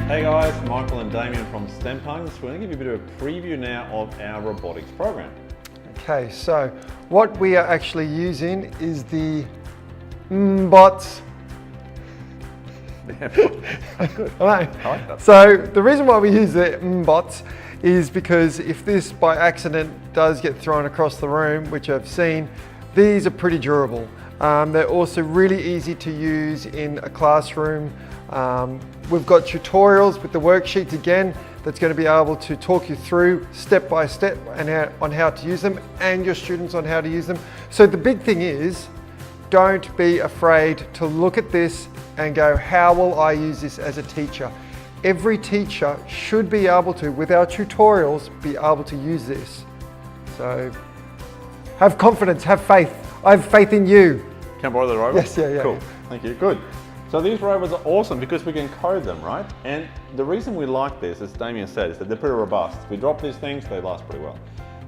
Hey guys, Michael and Damien from STEM Punks. We're going to give you a bit of a preview now of our robotics program. Okay, so what we are actually using is the bots. Yeah, good. I like that. So the reason why we use the bots is because if this by accident does get thrown across the room, which I've seen, these are pretty durable. They're also really easy to use in a classroom. We've got tutorials with the worksheets again that's going to be able to talk you through step by step on how to use them, and your students on how to use them. So the big thing is, don't be afraid to look at this and go, how will I use this as a teacher? Every teacher should be able to, with our tutorials, be able to use this. So have confidence, have faith. I have faith in you. Can I borrow the robot? Yes, yeah. Cool, thank you, good. So these robots are awesome because we can code them, right? And the reason we like this, as Damien said, is that they're pretty robust. If we drop these things, they last pretty well.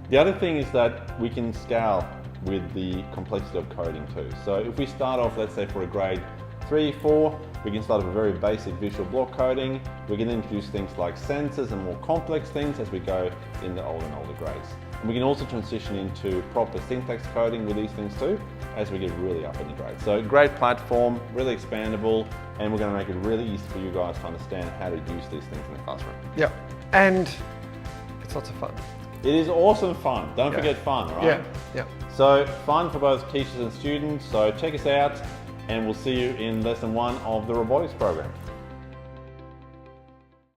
The other thing is that we can scale with the complexity of coding too. So if we start off, let's say for a grade 3, 4, we can start with a very basic visual block coding. We can introduce things like sensors and more complex things as we go in the older and older grades. And we can also transition into proper syntax coding with these things too, as we get really up in the grades. So great platform, really expandable, and we're going to make it really easy for you guys to understand how to use these things in the classroom. Yeah, and it's lots of fun. It is awesome fun. Don't forget fun, right? Yeah. So fun for both teachers and students. So check us out, and we'll see you in lesson 1 of the robotics program.